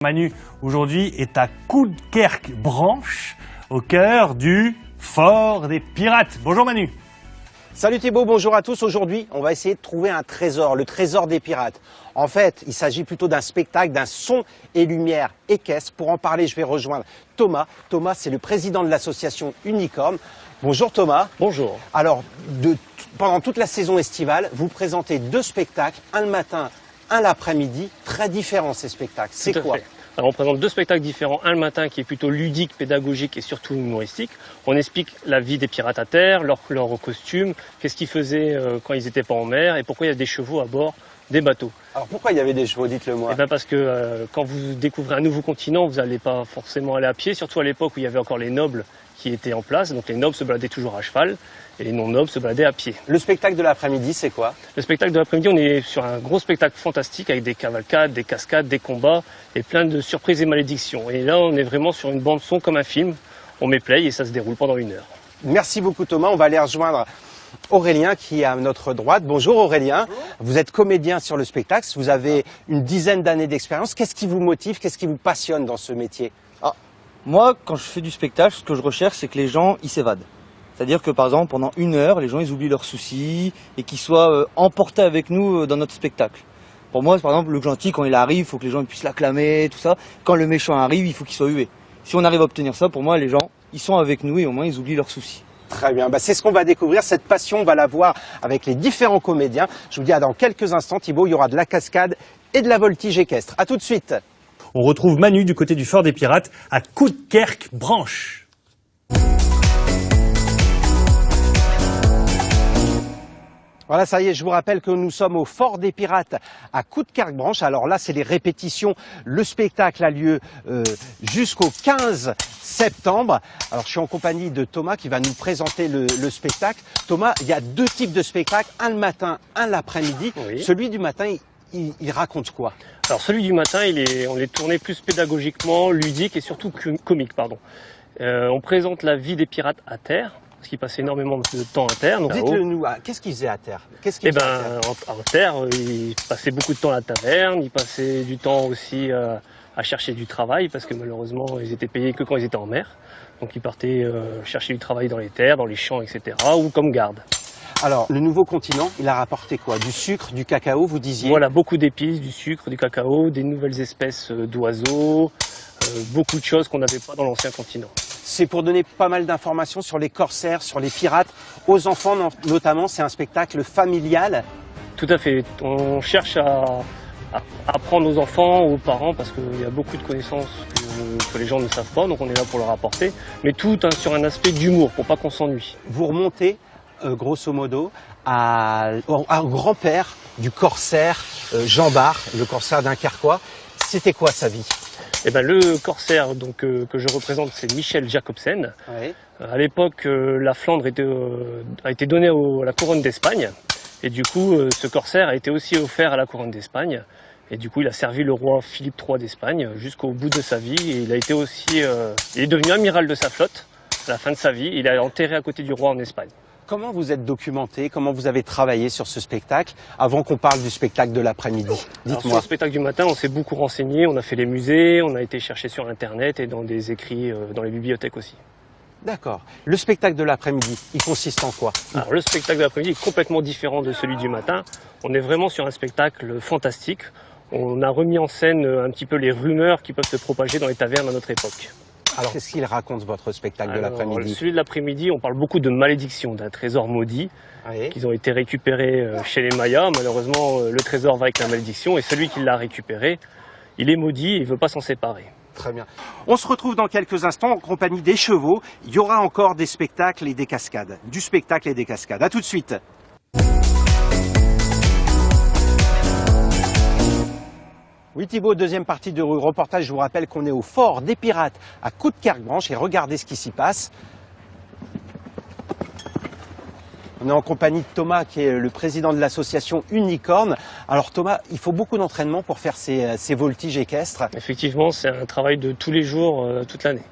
Manu, aujourd'hui, est à Coudekerque-Branche, au cœur du Fort des Pirates. Bonjour Manu. Salut Thibaut, bonjour à tous. Aujourd'hui, on va essayer de trouver un trésor, le trésor des pirates. En fait, il s'agit plutôt d'un spectacle, d'un son et lumière équestre. Pour en parler, je vais rejoindre Thomas. Thomas, c'est le président de l'association Unicorn. Bonjour Thomas. Bonjour. Alors, pendant toute la saison estivale, vous présentez deux spectacles, un le matin, un l'après-midi, très différents ces spectacles. C'est quoi? Alors on présente deux spectacles différents, un le matin qui est plutôt ludique, pédagogique et surtout humoristique. On explique la vie des pirates à terre, leurs costumes, qu'est-ce qu'ils faisaient quand ils n'étaient pas en mer et pourquoi il y a des chevaux à bord des bateaux. Alors pourquoi il y avait des chevaux, dites-le moi? Eh bien parce que quand vous découvrez un nouveau continent, vous n'allez pas forcément aller à pied, surtout à l'époque où il y avait encore les nobles qui étaient en place. Donc les nobles se baladaient toujours à cheval et les non-nobles se baladaient à pied. Le spectacle de l'après-midi, c'est quoi? Le spectacle de l'après-midi, on est sur un gros spectacle fantastique avec des cavalcades, des cascades, des combats et plein de surprises et malédictions. Et là, on est vraiment sur une bande-son comme un film. On met play et ça se déroule pendant 1 heure. Merci beaucoup Thomas. On va aller rejoindre Aurélien qui est à notre droite. Bonjour Aurélien. Bonjour. Vous êtes comédien sur le spectacle. Vous avez une dizaine d'années d'expérience. Qu'est-ce qui vous motive? Qu'est-ce qui vous passionne dans ce métier? Moi, quand je fais du spectacle, ce que je recherche, c'est que les gens, ils s'évadent. C'est-à-dire que, par exemple, pendant 1 heure, les gens, ils oublient leurs soucis et qu'ils soient emportés avec nous dans notre spectacle. Pour moi, par exemple, le gentil, quand il arrive, il faut que les gens puissent l'acclamer, tout ça. Quand le méchant arrive, il faut qu'il soit hué. Si on arrive à obtenir ça, pour moi, les gens, ils sont avec nous et au moins, ils oublient leurs soucis. Très bien, c'est ce qu'on va découvrir, cette passion, on va la voir avec les différents comédiens. Je vous dis à dans quelques instants, Thibaut, il y aura de la cascade et de la voltige équestre. A tout de suite. On retrouve Manu du côté du Fort des Pirates à Coudekerque-Branche. Voilà, ça y est, je vous rappelle que nous sommes au Fort des Pirates à Coudekerque-Branche. Alors là, c'est les répétitions. Le spectacle a lieu jusqu'au 15 septembre. Alors, je suis en compagnie de Thomas qui va nous présenter le spectacle. Thomas, il y a deux types de spectacles, un le matin, un l'après-midi. Oui. Celui du matin, il raconte quoi? Alors, celui du matin, on est tourné plus pédagogiquement, ludique et surtout comique, pardon. On présente la vie des pirates à terre. Parce qu'ils passaient énormément de temps à terre. Dites-le nous, qu'est-ce qu'ils faisaient à terre? En terre, ils passaient beaucoup de temps à la taverne, ils passaient du temps aussi à chercher du travail, parce que malheureusement, ils étaient payés que quand ils étaient en mer. Donc ils partaient chercher du travail dans les terres, dans les champs, etc. ou comme garde. Alors, le nouveau continent, il a rapporté quoi? Du sucre, du cacao, vous disiez? Voilà, beaucoup d'épices, du sucre, du cacao, des nouvelles espèces d'oiseaux, beaucoup de choses qu'on n'avait pas dans l'ancien continent. C'est pour donner pas mal d'informations sur les corsaires, sur les pirates, aux enfants notamment. C'est un spectacle familial. Tout à fait. On cherche à apprendre aux enfants, aux parents, parce qu'il y a beaucoup de connaissances que les gens ne savent pas, donc on est là pour leur apporter. Mais tout sur un aspect d'humour, pour pas qu'on s'ennuie. Vous remontez, grosso modo, au grand-père du corsaire Jean Bart, le corsaire d'un Carquois. C'était quoi sa vie? Le corsaire que je représente, c'est Michel Jacobsen. Oui. À l'époque, la Flandre a été donnée à la couronne d'Espagne. Et du coup, ce corsaire a été aussi offert à la couronne d'Espagne. Et du coup, il a servi le roi Philippe III d'Espagne jusqu'au bout de sa vie. Et il a été aussi, il est devenu amiral de sa flotte à la fin de sa vie. Il est enterré à côté du roi en Espagne. Comment vous êtes documenté? Comment vous avez travaillé sur ce spectacle avant qu'on parle du spectacle de l'après-midi? Dites-moi. Sur le spectacle du matin, on s'est beaucoup renseigné. On a fait les musées, on a été chercher sur Internet et dans des écrits dans les bibliothèques aussi. D'accord. Le spectacle de l'après-midi, il consiste en quoi? Alors, le spectacle de l'après-midi est complètement différent de celui du matin. On est vraiment sur un spectacle fantastique. On a remis en scène un petit peu les rumeurs qui peuvent se propager dans les tavernes à notre époque. Alors, qu'est-ce qu'il raconte, votre spectacle de l'après-midi? Celui de l'après-midi, on parle beaucoup de malédiction, d'un trésor maudit, qui ont été récupérés chez les Mayas. Malheureusement, le trésor va avec la malédiction, et celui qui l'a récupéré, il est maudit et il ne veut pas s'en séparer. Très bien. On se retrouve dans quelques instants en compagnie des chevaux. Il y aura encore des spectacles et des cascades. Du spectacle et des cascades. A tout de suite. Oui Thibaut, deuxième partie de reportage, je vous rappelle qu'on est au Fort des Pirates à Coudekerque-Branche et regardez ce qui s'y passe. On est en compagnie de Thomas qui est le président de l'association Unicorn. Alors Thomas, il faut beaucoup d'entraînement pour faire ces voltiges équestres. Effectivement, c'est un travail de tous les jours, toute l'année.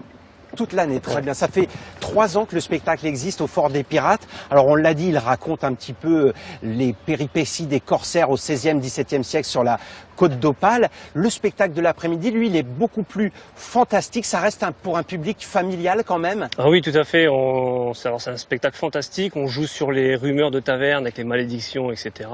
Toute l'année, très bien. Ça fait 3 ans que le spectacle existe au Fort des Pirates. Alors on l'a dit, il raconte un petit peu les péripéties des corsaires au XVIe, XVIIe siècle sur la côte d'Opale. Le spectacle de l'après-midi, lui, il est beaucoup plus fantastique. Ça reste pour un public familial quand même. Ah oui, tout à fait. C'est un spectacle fantastique. On joue sur les rumeurs de taverne avec les malédictions, etc.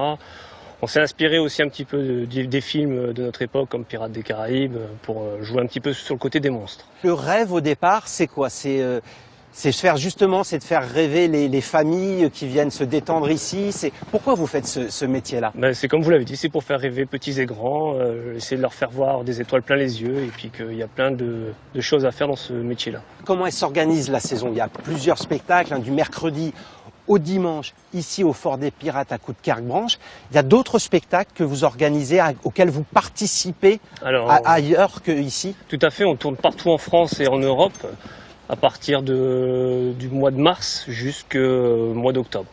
On s'est inspiré aussi un petit peu des films de notre époque comme Pirates des Caraïbes pour jouer un petit peu sur le côté des monstres. Le rêve au départ, c'est quoi? C'est de faire rêver les familles qui viennent se détendre ici. Pourquoi vous faites ce métier-là? Ben, c'est comme vous l'avez dit, c'est pour faire rêver petits et grands, essayer de leur faire voir des étoiles plein les yeux et puis qu'il y a plein de choses à faire dans ce métier-là. Comment elle s'organise la saison? Il y a plusieurs spectacles, hein, du mercredi au dimanche, ici au Fort des Pirates à Coudekerque-Branche. Il y a d'autres spectacles que vous organisez, auxquels vous participez ailleurs qu'ici? Tout à fait, on tourne partout en France et en Europe à partir du mois de mars jusqu'au mois d'octobre.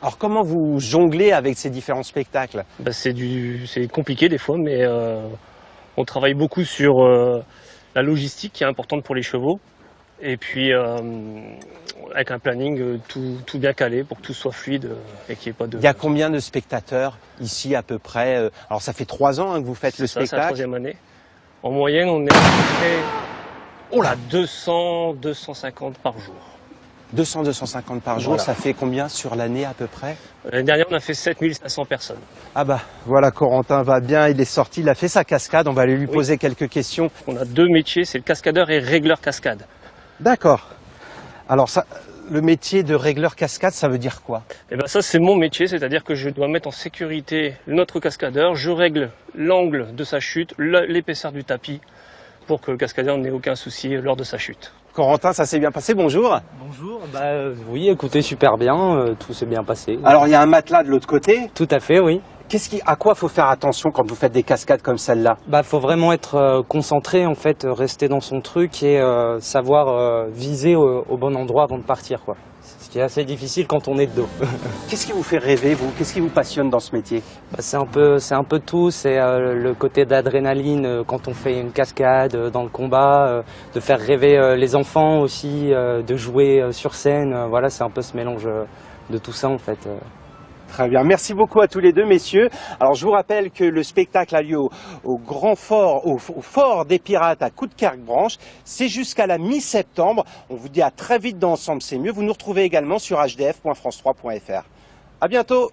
Alors comment vous jonglez avec ces différents spectacles? Ben, c'est compliqué des fois, mais on travaille beaucoup sur la logistique qui est importante pour les chevaux. Et puis avec un planning tout bien calé pour que tout soit fluide et qu'il n'y ait pas de... Il y a combien de spectateurs ici à peu près? Alors ça fait 3 ans hein, que vous faites le spectacle. C'est la 3e année. En moyenne, on est à peu près à 200, 250 par jour. 200, 250 par jour, voilà. Ça fait combien sur l'année à peu près? L'année dernière, on a fait 7500 personnes. Ah bah voilà, Corentin va bien, il est sorti, il a fait sa cascade, on va aller lui poser quelques questions. On a 2 métiers, c'est le cascadeur et régleur cascade. D'accord. Alors ça, le métier de régleur cascade, ça veut dire quoi? Eh ben ça c'est mon métier, c'est-à-dire que je dois mettre en sécurité notre cascadeur, je règle l'angle de sa chute, l'épaisseur du tapis, pour que le cascadeur n'ait aucun souci lors de sa chute. Corentin, ça s'est bien passé, bonjour. Bonjour, oui, écoutez, super bien, tout s'est bien passé. Alors il y a un matelas de l'autre côté. Tout à fait, oui. À quoi faut faire attention quand vous faites des cascades comme celle-là? Faut vraiment être concentré, en fait, rester dans son truc et savoir viser au bon endroit avant de partir, quoi. Ce qui est assez difficile quand on est de dos. Qu'est-ce qui vous fait rêver, vous? Qu'est-ce qui vous passionne dans ce métier? C'est un peu tout, c'est le côté d'adrénaline quand on fait une cascade dans le combat, de faire rêver les enfants aussi, de jouer sur scène, voilà, c'est un peu ce mélange de tout ça, en fait. Très bien, merci beaucoup à tous les deux, messieurs. Alors je vous rappelle que le spectacle a lieu au Fort des Pirates à Coudekerque-Branche. C'est jusqu'à la mi-septembre. On vous dit à très vite dans Ensemble c'est mieux. Vous nous retrouvez également sur hdf.france3.fr. À bientôt.